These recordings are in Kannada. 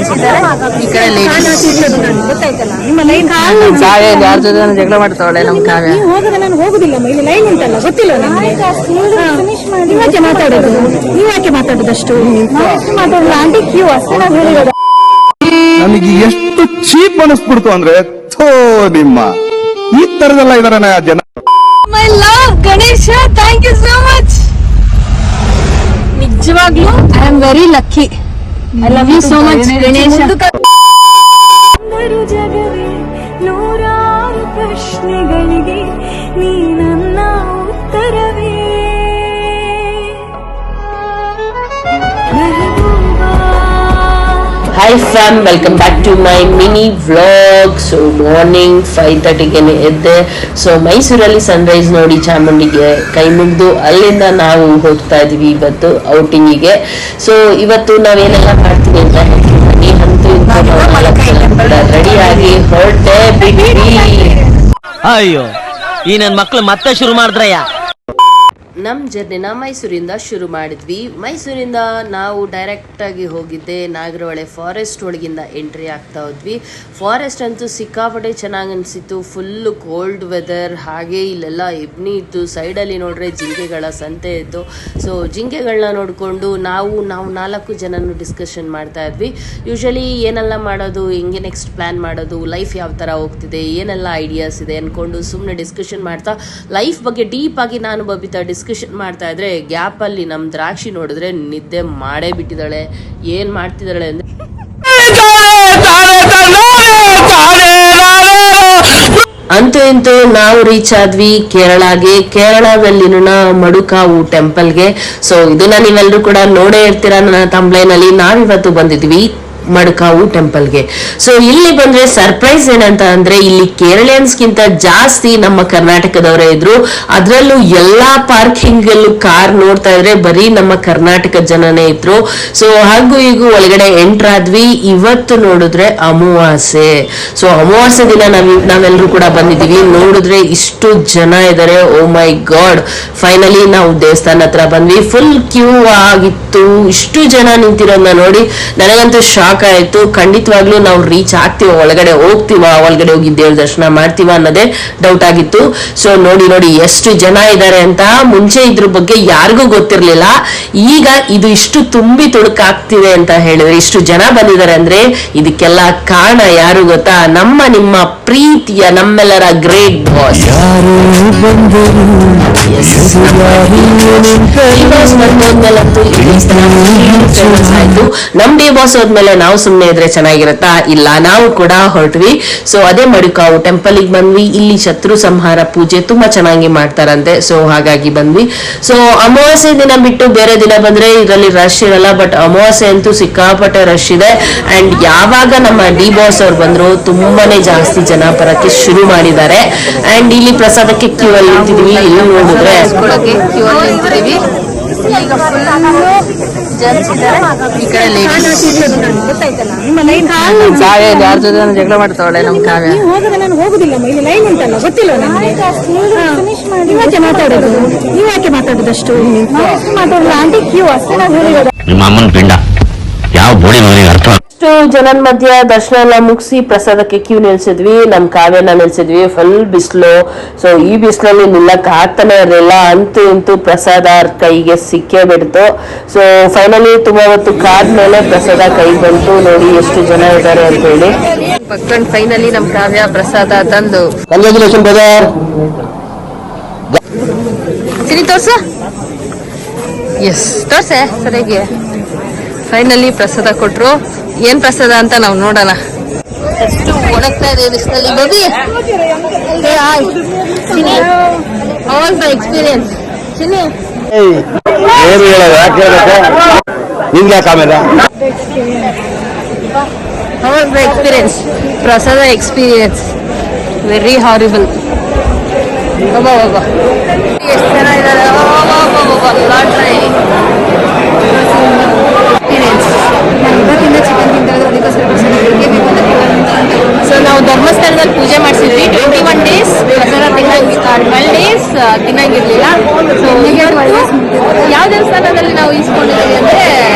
ಜೆಂಟ್ಸ್ ಇದ್ದಾರೆ, ಈ ಕಡೆ ಲೇಡೀಸ್. ಕಾವ್ಯ ಯಾರ ಜೊತೆ ಜಗಳ ಮಾಡ್ತಾವಳೆ ನಮ್ಮ ಕಾವ್ಯ. ನಾನು ಹೋಗುದಿಲ್ಲ, ಇಲ್ಲಿ ಲೈನ್ ಉಂಟಲ್ಲ, ಗೊತ್ತಿಲ್ಲ ನೀವ್ಯಾಕೆ ಮಾತಾಡೋದು, ನೀವ್ಯಾಕೆ ಮಾತಾಡೋದಷ್ಟು ಮಾತಾಡೋದು ಆಂಟಿ ಕ್ಯೂ ಅಷ್ಟೇ ನಾವು ಹೇಳಿರೋದು. ನನಗೆ ಎಷ್ಟು ಚೀಪ್ ಅನಿಸ್ಬಿಡ್ತು ಅಂದ್ರೆ ಥೋ ನಿಮ್ಮ ಈ ತರದೆಲ್ಲ ಇದಾರೆ ಜನ. My love Ganesha, thank you so much. ನಿಜವಾಗ್ಲೂ I am very lucky. I love you so much Ganesha. ಜಗವೇ ನೂರಾರು ಪ್ರಶ್ನೆಗಳಿಗೆ ನೀ ನನ್ನ ಉತ್ತರವೇ. Hi fam, welcome back to my mini vlog. So morning 5:30 ಎದ್ದೆ. ಸೊ ಮೈಸೂರಲ್ಲಿ ಸನ್ರೈಸ್ ನೋಡಿ ಚಾಮುಂಡಿಗೆ ಕೈ ಮುಗಿದು ಅಲ್ಲಿಂದ ನಾವು ಹೋಗ್ತಾ ಇದೀವಿ ಇವತ್ತು ಔಟಿಂಗಿಗೆ. ಸೊ ಇವತ್ತು ನಾವೇನೆಲ್ಲ ಮಾಡ್ತೀವಿ ಅಂತ ಹೇಳ್ತೀನಿ. ಅಂತೂ ರೆಡಿ ಆಗಿ ಹೊರಟೆ ಬಿಡಿ. ಅಯ್ಯೋ ಈ ನನ್ ಮಕ್ಳು ಮತ್ತೆ ಶುರು ಮಾಡಿದ್ರಯ್ಯ. ನಮ್ಮ ಜರ್ನಿನ ಮೈಸೂರಿಂದ ಶುರು ಮಾಡಿದ್ವಿ. ಮೈಸೂರಿಂದ ನಾವು ಡೈರೆಕ್ಟ್ ಆಗಿ ಹೋಗಿದ್ದೆ ನಾಗರಹೊಳೆ ಫಾರೆಸ್ಟ್ ಒಳಗಿಂದ ಎಂಟ್ರಿ ಆಗ್ತಾ ಹೋದ್ವಿ. ಫಾರೆಸ್ಟ್ ಅಂತೂ ಸಿಕ್ಕಾಪಟ್ಟೆ ಚೆನ್ನಾಗಿ ಅನಿಸಿತ್ತು. ಫುಲ್ಲು ಕೋಲ್ಡ್ ವೆದರ್, ಹಾಗೆ ಇಲ್ಲೆಲ್ಲ ಎಬ್ನಿ ಇತ್ತು. ಸೈಡಲ್ಲಿ ನೋಡ್ರೆ ಜಿಂಕೆಗಳ ಸಂತೆ ಇತ್ತು. ಸೊ ಜಿಂಕೆಗಳನ್ನ ನೋಡಿಕೊಂಡು ನಾವು 4 ಜನನು ಡಿಸ್ಕಷನ್ ಮಾಡ್ತಾ ಇದ್ವಿ. ಯೂಶಲಿ ಏನೆಲ್ಲ ಮಾಡೋದು, ಹೆಂಗೆ ನೆಕ್ಸ್ಟ್ ಪ್ಲ್ಯಾನ್ ಮಾಡೋದು, ಲೈಫ್ ಯಾವ ಥರ ಹೋಗ್ತಿದೆ, ಏನೆಲ್ಲ ಐಡಿಯಾಸ್ ಇದೆ ಅಂದ್ಕೊಂಡು ಸುಮ್ಮನೆ ಡಿಸ್ಕಷನ್ ಮಾಡ್ತಾ ಲೈಫ್ ಬಗ್ಗೆ ಡೀಪ್ ಆಗಿ ನಾನು ಬಬಿತಾ ಡಿಸ್ಕಷನ್ ಮಾಡ್ತಾ ಇದ್ರೆ ಗ್ಯಾಪ್ ಅಲ್ಲಿ ನಮ್ ದ್ರಾಕ್ಷಿ ನೋಡಿದ್ರೆ ನಿದ್ದೆ ಮಾಡೇ ಬಿಟ್ಟಿದ್ದಾಳೆ. ಏನ್ ಮಾಡ್ತಿದ್ದಾಳೆ ಅಂದ್ರೆ ಅಂತೂ ಇಂತೂ ನಾವು ರೀಚ್ ಆದ್ವಿ ಕೇರಳಗೆ. ಕೇರಳದಲ್ಲಿನ ಮಡುಕಾವು ಟೆಂಪಲ್ಗೆ. ಸೊ ಇದನ್ನ ನೀವೆಲ್ಲರೂ ಕೂಡ ನೋಡೇ ಇರ್ತೀರಾ ನನ್ನ ಥಂಬ್ಲೈನ್ ಅಲ್ಲಿ. ನಾವಿವತ್ತು ಬಂದಿದ್ವಿ ಮಡುಕಾವು ಟೆಂಪಲ್ಗೆ. ಸೊ ಇಲ್ಲಿ ಬಂದ್ರೆ ಸರ್ಪ್ರೈಸ್ ಏನಂತ ಅಂದ್ರೆ ಇಲ್ಲಿ ಕೇರಳಿಯನ್ಸ್ಗಿಂತ ಜಾಸ್ತಿ ನಮ್ಮ ಕರ್ನಾಟಕದವರೇ ಇದ್ರು. ಅದ್ರಲ್ಲೂ ಎಲ್ಲಾ ಪಾರ್ಕಿಂಗ್ ಅಲ್ಲೂ ಕಾರ್ ನೋಡ್ತಾ ಇದ್ರೆ ಬರೀ ನಮ್ಮ ಕರ್ನಾಟಕ ಜನನೇ ಇದ್ರು. ಸೊ ಹಾಗೂ ಈಗ ಒಳಗಡೆ ಎಂಟರ್ ಆದ್ವಿ. ಇವತ್ತು ನೋಡಿದ್ರೆ ಅಮಾವಾಸ್ಯೆ. ಸೊ ಅಮಾವಾಸ್ಯೆ ದಿನ ನಾವೆಲ್ಲರೂ ಕೂಡ ಬಂದಿದೀವಿ. ನೋಡಿದ್ರೆ ಇಷ್ಟು ಜನ ಇದಾರೆ. ಓ ಮೈ ಗಾಡ್, ಫೈನಲಿ ನಾವು ದೇವಸ್ಥಾನ ಹತ್ರ ಬಂದ್ವಿ. ಫುಲ್ ಕ್ಯೂ ಆಗಿತ್ತು. ಇಷ್ಟು ಜನ ನಿಂತಿರೋದನ್ನ ನೋಡಿ ನನಗಂತೂ ಶಾಕ್ ಆಯ್ತು. ಖಂಡಿತವಾಗ್ಲೂ ನಾವು ರೀಚ್ ಆಗ್ತೀವ, ಒಳಗಡೆ ಹೋಗ್ತೀವ, ಒಳಗಡೆ ಹೋಗಿ ದೇವ್ರ ದರ್ಶನ ಮಾಡ್ತೀವ ಅನ್ನೋದೇ ಡೌಟ್ ಆಗಿತ್ತು. ಸೊ ನೋಡಿ ಎಷ್ಟು ಜನ ಇದ್ದಾರೆ ಅಂತ. ಮುಂಚೆ ಇದ್ರ ಬಗ್ಗೆ ಯಾರಿಗೂ ಗೊತ್ತಿರ್ಲಿಲ್ಲ. ಈಗ ಇದು ಇಷ್ಟು ತುಂಬಿ ತುಳುಕಾಗ್ತಿದೆ ಅಂತ ಹೇಳಿದ್ರೆ, ಇಷ್ಟು ಜನ ಬಂದಿದ್ದಾರೆ ಅಂದ್ರೆ ಇದಕ್ಕೆಲ್ಲ ಕಾರಣ ಯಾರು ಗೊತ್ತಾ? ನಿಮ್ಮ ಪ್ರೀತಿಯ ನಮ್ಮೆಲ್ಲರ ಗ್ರೇಟ್ ಬಾಸ್. ಆಯ್ತು. ನಮ್ ಡಿ ಬಾಸ್ ಹೋದ್ಮೇಲೆ ನಾವು ಸುಮ್ನೆ ಇದ್ರೆ ಚೆನ್ನಾಗಿರತ್ತಾ? ಇಲ್ಲ, ನಾವು ಕೂಡ ಹೊರಟ್ವಿ. ಸೊ ಅದೇ ಮಡುಕಾವು ಟೆಂಪಲ್ ಗೆ ಬಂದ್ವಿ. ಇಲ್ಲಿ ಶತ್ರು ಸಂಹಾರ ಪೂಜೆ ತುಂಬಾ ಚೆನ್ನಾಗಿ ಮಾಡ್ತಾರಂತೆ. ಸೊ ಹಾಗಾಗಿ ಬಂದ್ವಿ. ಸೊ ಅಮಾವಾಸ್ಯೆ ದಿನ ಬಿಟ್ಟು ಬೇರೆ ದಿನ ಬಂದ್ರೆ ಇದರಲ್ಲಿ ರಶ್ ಇರಲ್ಲ. ಬಟ್ ಅಮಾವಾಸ್ಯೆ ಅಂತೂ ಸಿಕ್ಕಾಪಟ್ಟೆ ರಶ್ ಇದೆ. ಅಂಡ್ ಯಾವಾಗ ನಮ್ಮ ಡಿ ಬಾಸ್ ಅವ್ರು ಬಂದ್ರು ತುಂಬಾನೇ ಜಾಸ್ತಿ ಜನ ಬರಕ್ಕೆ ಶುರು ಮಾಡಿದ್ದಾರೆ. ಅಂಡ್ ಇಲ್ಲಿ ಪ್ರಸಾದಕ್ಕೆ ಕ್ಯೂ ಅಲ್ಲಿ ನಿಂತಿದ್ವಿ. ಇಲ್ಲಿ ನೋಡಿದ್ರೆ ಕ್ಯೂ ಅಲ್ಲಿ ನಿಂತಿದೀವಿ. ಈಗ ಫುಲ್ ಜೆಂಟ್ಸ್ ಇದ್ದಾರೆ, ಈ ಕಡೆ ಲೇಡೀಸ್. ಕಾವ್ಯ ಯಾರ ಜೊತೆ ಜಗಳ ಮಾಡ್ತಾವಳೆ ನಮ್ಮ ಕಾವ್ಯ. ನಾನು ಹೋಗುದಿಲ್ಲ, ಇಲ್ಲಿ ಲೈನ್ ಉಂಟಲ್ಲ, ಗೊತ್ತಿಲ್ಲ ನೀವ್ಯಾಕೆ ಮಾತಾಡೋದು, ನೀವ್ಯಾಕೆ ಮಾತಾಡೋದಷ್ಟು ಮಾತಾಡೋದು ಆಂಟಿ ಕ್ಯೂ ಅಷ್ಟೇ ನಾವು ಹೇಳಿರೋದು. ನಿಮ್ಮ ಅಮ್ಮನ ಪಿಂಡ ಯಾವ ಬೋಳಿ ಮಗನಿಗೆ ಅರ್ಥ. ಜನನ ಮಧ್ಯ ದರ್ಶನ ಎಲ್ಲ ಮುಗಿಸಿ ಪ್ರಸಾದಕ್ಕೆ ಕ್ಯೂ ನಿಲ್ಸಿದ್ವಿ. ನಮ್ ಕಾವ್ಯನ ನಿಲ್ಸಿದ್ವಿ. ಫುಲ್ ಬಿಸಿಲು. ಸೊ ಈ ಬಿಸಿಲಲ್ಲಿ ನಿಲ್ಲಕ್ ಆಗ್ತಾನೆ ಇರಲಿಲ್ಲ. ಅಂತೂ ಇಂತೂ ಪ್ರಸಾದ ಕೈಗೆ ಸಿಕ್ಕೇ ಬಿಡ್ತು. ಸೊ ಫೈನಲಿ ತುಂಬಾ ಹೊತ್ತು ಕಾದ್ಮೇಲೆ ಪ್ರಸಾದ ಕೈ ಬಂತು. ನೋಡಿ ಎಷ್ಟು ಜನ ಇದ್ದಾರೆ ಅಂತ ಹೇಳಿ. ಪಕ್ಕಂಡ್ ಫೈನಲಿ ನಮ್ ಕಾವ್ಯ ಪ್ರಸಾದ ತಂದು ಕಂಗ್ರಾಚುಲೇಷನ್ ಬ್ರದರ್. ಸಿರಿ ತೋರ್ಸ. ಎಸ್ ತೋರ್ಸೆ ಸರಿಯಾಗಿ. ಫೈನಲಿ ಪ್ರಸಾದ ಕೊಟ್ರು. ಏನ್ ಪ್ರಸಾದ ಅಂತ ನಾವು ನೋಡೋಣ. ಎಷ್ಟು ಒಣಗ್ತಾ ಇದೆ ಬಿಸಿಲಲ್ಲಿ ಬಬಿ. ಆಲ್ ದ ಎಕ್ಸ್ಪೀರಿಯನ್ಸ್ ಚಿನ್ನಿ. ಏನು ಹೇಳೋದು, ಯಾಕೆ ಹೇಳ್ಬೇಕು ನಿಮ್ಗೆ ಆಮೇಲೆ. ಆಲ್ ದ ಎಕ್ಸ್ಪೀರಿಯನ್ಸ್, ಪ್ರಸಾದ ಎಕ್ಸ್ಪೀರಿಯನ್ಸ್ ವೆರಿ ಹಾರಿಬಲ್. ಬಾಬಾ ಎಷ್ಟು ಜನ ಇದ್ದಾರೆ. ಸೊ ನಾವು ಧರ್ಮಸ್ಥಳದಲ್ಲಿ ಪೂಜೆ ಮಾಡಿಸಿದ್ವಿ. 21 days ಪ್ರಸಾದ 12 days ತಿನ್ನಂಗಿರ್ಲಿಲ್ಲ. ಸೊ ಯಾವ ದೇವಸ್ಥಾನದಲ್ಲಿ ನಾವು ಈಸ್ಕೊಂಡಿದ್ದೀವಿ ಅಂದ್ರೆ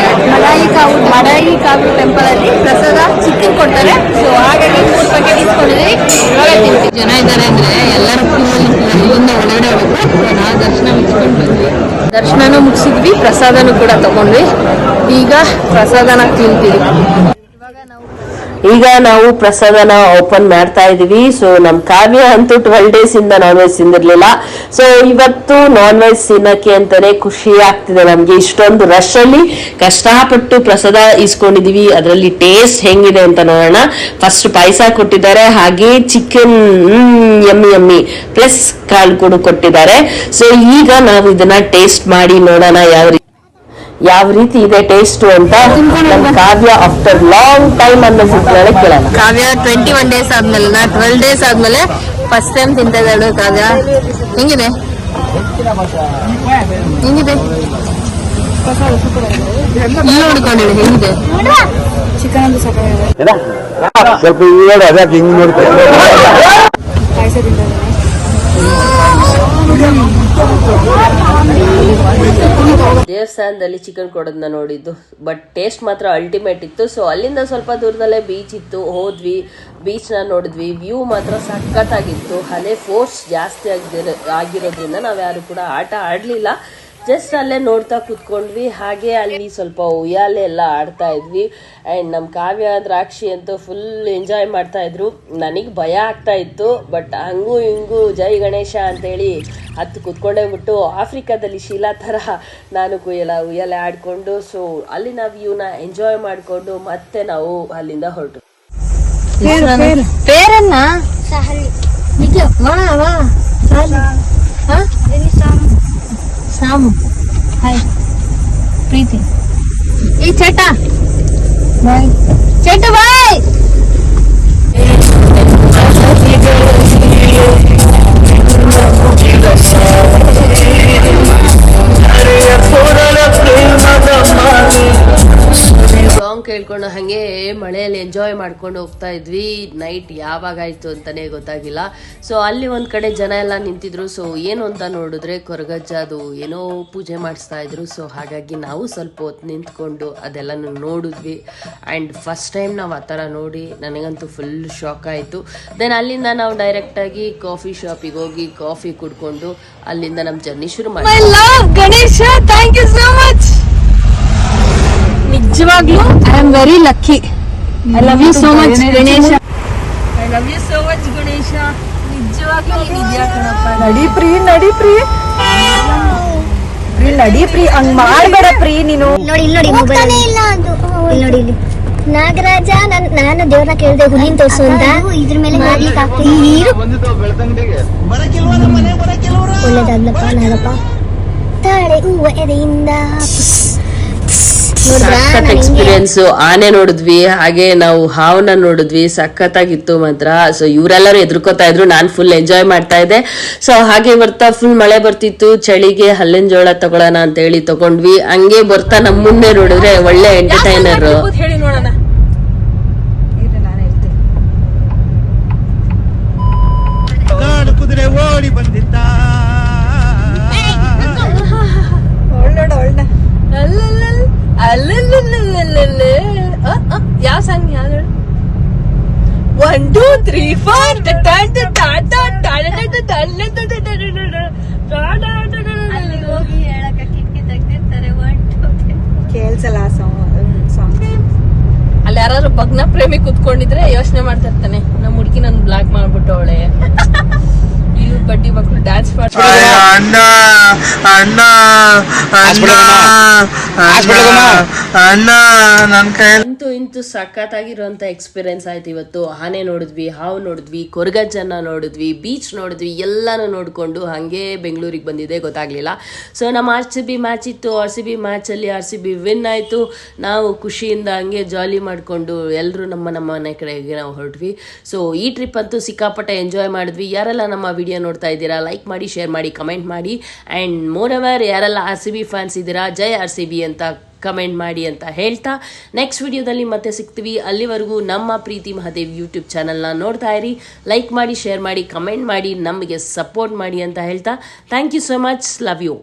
ಮಡಾಯಿ ಕಾವು ಟೆಂಪಲ್ ಅಲ್ಲಿ ಪ್ರಸಾದ ಜನ ಇದ್ದಾರೆ ಅಂದ್ರೆ ಎಲ್ಲರೂ ಇಲ್ಲಿಂದ ಒಳಗಡೆ ಹೋಗ್ಬೇಕು. ನಾವು ದರ್ಶನ ಮುಗಿಸ್ಕೊಂಡು ಬಂದ್ವಿ, ದರ್ಶನನೂ ಮುಗಿಸಿದ್ವಿ, ಪ್ರಸಾದನೂ ಕೂಡ ತಗೊಂಡ್ವಿ. ಈಗ ಪ್ರಸಾದನ ತಿಂತೀವಿ. ಈಗ ನಾವು ಪ್ರಸಾದನ ಓಪನ್ ಮಾಡ್ತಾ ಇದೀವಿ. ಸೊ ನಮ್ ಕಾವ್ಯ ಅಂತೂ 12 days ಇಂದ ನಾನ್ ವೆಜ್ ತಿಂದಿರ್ಲಿಲ್ಲ. ಸೊ ಇವತ್ತು ನಾನ್ ವೆಜ್ ತಿನ್ನಕ್ಕೆ ಅಂತಾನೆ ಖುಷಿ ಆಗ್ತಿದೆ ನಮ್ಗೆ. ಇಷ್ಟೊಂದು ರಶ್ ಅಲ್ಲಿ ಕಷ್ಟಪಟ್ಟು ಪ್ರಸಾದ ಇಸ್ಕೊಂಡಿದೀವಿ. ಅದರಲ್ಲಿ ಟೇಸ್ಟ್ ಹೆಂಗಿದೆ ಅಂತ ನೋಡೋಣ. ಫಸ್ಟ್ ಪಾಯಸ ಕೊಟ್ಟಿದ್ದಾರೆ, ಹಾಗೆ ಚಿಕನ್ ಯಮ್ಮಿ ಪ್ಲಸ್ ಕಾಳು ಕೂಡ ಕೊಟ್ಟಿದ್ದಾರೆ. ಸೊ ಈಗ ನಾವು ಇದನ್ನ ಟೇಸ್ಟ್ ಮಾಡಿ ನೋಡೋಣ ಯಾವ ರೀತಿ ಇದೆ ಟೇಸ್ಟ್ ಅಂತ. ನಮ್ ಕಾವ್ಯ ಆಫ್ಟರ್ ಲಾಂಗ್ ಟೈಮ್ ಅನ್ನೋ ಕೇಳೋಣ. ಕಾವ್ಯ 21 days ಆದ್ಮೇಲೆ 12 days ಆದ್ಮೇಲೆ ಫಸ್ಟ್ ಟೈಮ್ ತಿಂತಾ ಇದ್ದಾಳು. ಕಾವ್ಯ ಹೆಂಗಿದೆ ಹೆಂಗಿದೆ ನೋಡ್ಕೊಂಡಿಲ್ಲ ಹೆಂಗಿದೆ ಚಿಕನ್ ಅಂತ ಸಾಕಾಗಿದೆ. ಸ್ವಲ್ಪ ಹಿಂಗ್ ನೋಡ್ತಾರೆ. ಪಾಯಸ ತಿಂತಾರೆ. ದೇವಸ್ಥಾನದಲ್ಲಿ ಚಿಕನ್ ಕೊಡೋದನ್ನ ನೋಡಿದ್ದು, ಬಟ್ ಟೇಸ್ಟ್ ಮಾತ್ರ ಅಲ್ಟಿಮೇಟ್ ಇತ್ತು. ಸೊ ಅಲ್ಲಿಂದ ಸ್ವಲ್ಪ ದೂರದಲ್ಲೇ ಬೀಚ್ ಇತ್ತು, ಹೋದ್ವಿ, ಬೀಚ್ ನ ನೋಡಿದ್ವಿ. ವ್ಯೂ ಮಾತ್ರ ಸಖತ್ತಾಗಿತ್ತು. ಅಲೆ ಫೋರ್ಸ್ ಜಾಸ್ತಿ ಆಗಿರೋದ್ರಿಂದ ನಾವ್ ಯಾರು ಕೂಡ ಆಟ ಆಡ್ಲಿಲ್ಲ, ಜಸ್ಟ್ ಅಲ್ಲೇ ನೋಡ್ತಾ ಕುತ್ಕೊಂಡ್ವಿ. ಹಾಗೆ ಅಲ್ಲಿ ಸ್ವಲ್ಪ ಉಯ್ಯಾಲೆ ಎಲ್ಲ ಆಡ್ತಾ ಇದ್ವಿ. ಅಂಡ್ ನಮ್ ಕಾವ್ಯ ದ್ರಾಕ್ಷಿ ಅಂತೂ ಫುಲ್ ಎಂಜಾಯ್ ಮಾಡ್ತಾ ಇದ್ರು. ನನಗ್ ಭಯ ಆಗ್ತಾ ಇತ್ತು, ಬಟ್ ಹಂಗೂ ಹಿಂಗೂ ಜೈ ಗಣೇಶ ಅಂತೇಳಿ ಹತ್ತು ಕುತ್ಕೊಂಡೇ ಬಿಟ್ಟು ಆಫ್ರಿಕಾದಲ್ಲಿ ಶೀಲಾ ತರ ನಾನು ಉಯ್ಯಾಲೆ ಆಡ್ಕೊಂಡು, ಸೊ ಅಲ್ಲಿನ ವ್ಯೂನ ಎಂಜಾಯ್ ಮಾಡ್ಕೊಂಡು ಮತ್ತೆ ನಾವು ಅಲ್ಲಿಂದ ಹೊರಟು. ಪೇರನ್ನ ಸಾಮು, ಹಾಯ್ ಪ್ರೀತಿ, ಈ ಚಟ ಬಾಯ್, ಚಟ ಬಾಯ್. ಸಾಂಗ್ ಕೇಳ್ಕೊಂಡು ಹಂಗೆ ಮಳೆಯಲ್ಲಿ ಎಂಜಾಯ್ ಮಾಡ್ಕೊಂಡು ಹೋಗ್ತಾ ಇದ್ವಿ. ನೈಟ್ ಯಾವಾಗ ಆಯ್ತು ಅಂತಾನೆ ಗೊತ್ತಾಗಿಲ್ಲ. ಸೊ ಅಲ್ಲಿ ಒಂದ್ ಕಡೆ ಜನ ಎಲ್ಲ ನಿಂತಿದ್ರು. ಸೊ ಏನು ಅಂತ ನೋಡಿದ್ರೆ ಕೊರಗಜ್ಜ ಅದು ಏನೋ ಪೂಜೆ ಮಾಡಿಸ್ತಾ ಇದ್ರು. ಸೊ ಹಾಗಾಗಿ ನಾವು ಸ್ವಲ್ಪ ಹೊತ್ತು ನಿಂತ್ಕೊಂಡು ಅದೆಲ್ಲ ನೋಡಿದ್ವಿ. ಅಂಡ್ ಫಸ್ಟ್ ಟೈಮ್ ನಾವು ಆ ಥರ ನೋಡಿ ನನಗಂತೂ ಫುಲ್ ಶಾಕ್ ಆಯಿತು. ದೆನ್ ಅಲ್ಲಿಂದ ನಾವು ಡೈರೆಕ್ಟ್ ಆಗಿ ಕಾಫಿ ಶಾಪಿಗೆ ಹೋಗಿ ಕಾಫಿ ಕುಡ್ಕೊಂಡು ಅಲ್ಲಿಂದ ನಮ್ಮ ಜರ್ನಿ ಶುರು ಮಾಡಿ. Ganesha, thank you so much. ನಿಜವಾಗ್ಲೂ I am very lucky. I love you so much Ganesha. I love you so much Ganesha. ನಿಜವಾಗ್ಲೂ ಇದೆಯಾ ಕಣಪ್ಪ. ನಡಿ ಪ್ರೀ, ನಡಿ ಪ್ರೀ, ನಡಿ ಪ್ರೀ, ಹಂಗ್ ಮಾಡ್ಬೇಡ ಪ್ರೀ ನೀನು. ನೋಡಿ ಇಲ್ಲಿ ನೋಡಿ, ಇಲ್ಲ ಅದು ಇಲ್ಲಿ ನೋಡಿ, ಇಲ್ಲಿ ನಾಗರಾಜ. ನಾನು ದೇವ್ರನ್ನ ಕೇಳಿದೆ ಹುಲಿನ ತೋರ್ಸು ಅಂತ. ಇದ್ರ ಮೇಲೆ ಮಾಡ್ಲಿಕ್ಕೆ ಒಳ್ಳೇದಾಗ್ಲಪ್ಪ ನಾಗಪ್ಪ. ತಾಳೆ ಹೂವ ಎದೆಯಿಂದ ಸಖತ್ ಎಕ್ಸ್ಪೀರಿಯನ್ಸ್. ಆನೆ ನೋಡಿದ್ವಿ, ಹಾಗೆ ನಾವು ಹಾವನ್ನ ನೋಡಿದ್ವಿ, ಸಖತ್ತಾಗಿತ್ತು ಮಾತ್ರ. ಸೊ ಇವರೆಲ್ಲರೂ ಎದ್ರುಕೋತಾ ಇದ್ರು, ನಾನು ಫುಲ್ ಎಂಜಾಯ್ ಮಾಡ್ತಾ ಇದ್ದೆ. ಸೊ ಹಾಗೆ ಬರ್ತಾ ಫುಲ್ ಮಳೆ ಬರ್ತಿತ್ತು. ಚಳಿಗೆ ಹಲ್ಲಿನ ಜೋಳ ತಗೊಳ್ಳೋಣ ಅಂತ ಹೇಳಿ ತಗೊಂಡ್ವಿ. ಹಂಗೆ ಬರ್ತಾ ನಮ್ಮ ಮುಂದೆ ನೋಡಿದ್ರೆ ಒಳ್ಳೆ ಎಂಟರ್ಟೈನರ್. ಹೇಳಿ ನೋಡೋಣ. ಕುದುರೆ ಓಡಿ ಬಂದಿದ್ದ ಯಾವ ಸಾಂಗ್ ಯಾವ್ದು? 1 2 3 4 ಕೇಳ್ಸಲ್ಲ ಸಾಂಗ್. ಅಲ್ಲಿ ಯಾರು ಭಗ್ನ ಪ್ರೇಮಿ ಕುತ್ಕೊಂಡಿದ್ರೆ ಯೋಚನೆ ಮಾಡ್ತಾ ಇರ್ತಾನೆ, ನಮ್ಮ ಹುಡುಗಿ ನನ್ ಬ್ಲಾಕ್ ಮಾಡ್ಬಿಟ್ಟು ಅವಳೆ ಇವ್ರು ಬಡ್ಡಿ ಮಕ್ಕಳು ಡ್ಯಾನ್ಸ್ ಮಾಡ್ತಾರೆ. ಅಣ್ಣ ಅಣ್ಣ ಅಣ್ಣ ನನ್ ಕೈ ಇಂತೂ ಸಖತ್ತಾಗಿರುವಂತ ಎಕ್ಸ್ಪೀರಿಯನ್ಸ್ ಆಯ್ತು ಇವತ್ತು. ಆನೆ ನೋಡಿದ್ವಿ, ಹಾವು ನೋಡಿದ್ವಿ, ಕೊರಗಜ್ಜನ್ನ ನೋಡಿದ್ವಿ, ಬೀಚ್ ನೋಡಿದ್ವಿ, ಎಲ್ಲಾನು ನೋಡ್ಕೊಂಡು ಹಂಗೆ ಬೆಂಗಳೂರಿಗೆ ಬಂದಿದೆ, ಗೊತ್ತಾಗ್ಲಿಲ್ಲ. ಸೊ ನಮ್ಮ RCB ಮ್ಯಾಚ್ ಇತ್ತು. RCB ಮ್ಯಾಚ್ ಅಲ್ಲಿ RCB ವಿನ್ ಆಯ್ತು. ನಾವು ಖುಷಿಯಿಂದ ಹಂಗೆ ಜಾಲಿ ಮಾಡ್ಕೊಂಡು ಎಲ್ಲರೂ ನಮ್ಮ ಮನೆ ಕಡೆಗೆ ನಾವು ಹೊರಟ್ವಿ. ಸೊ ಈ ಟ್ರಿಪ್ ಅಂತೂ ಸಿಕ್ಕಾಪಟ್ಟೆ ಎಂಜಾಯ್ ಮಾಡಿದ್ವಿ. ಯಾರೆಲ್ಲ ನಮ್ಮ ವಿಡಿಯೋ ನೋಡ್ತಾ ಇದ್ದೀರಾ, ಲೈಕ್ ಮಾಡಿ, ಶೇರ್ ಮಾಡಿ, ಕಮೆಂಟ್ ಮಾಡಿ. ಅಂಡ್ ಮೋರ್ ಎವರ್ ಯಾರೆಲ್ಲ RCB ಫ್ಯಾನ್ಸ್ ಇದ್ದೀರಾ, ಜೈ RCB ಅಂತ ಕಮೆಂಟ್ ಮಾಡಿ ಅಂತ ಹೇಳ್ತಾ ನೆಕ್ಸ್ಟ್ ವಿಡಿಯೋದಲ್ಲಿ ಮತ್ತೆ ಸಿಗ್ತೀವಿ. ಅಲ್ಲಿವರೆಗೂ ನಮ್ಮ ಪ್ರೀತಿ ಮಹಾದೇವ್ ಯೂಟ್ಯೂಬ್ ಚಾನಲ್ನ ನೋಡ್ತಾ ಇರಿ, ಲೈಕ್ ಮಾಡಿ, ಶೇರ್ ಮಾಡಿ, ಕಮೆಂಟ್ ಮಾಡಿ, ನಮಗೆ ಸಪೋರ್ಟ್ ಮಾಡಿ ಅಂತ ಹೇಳ್ತಾ thank you so much. Love you.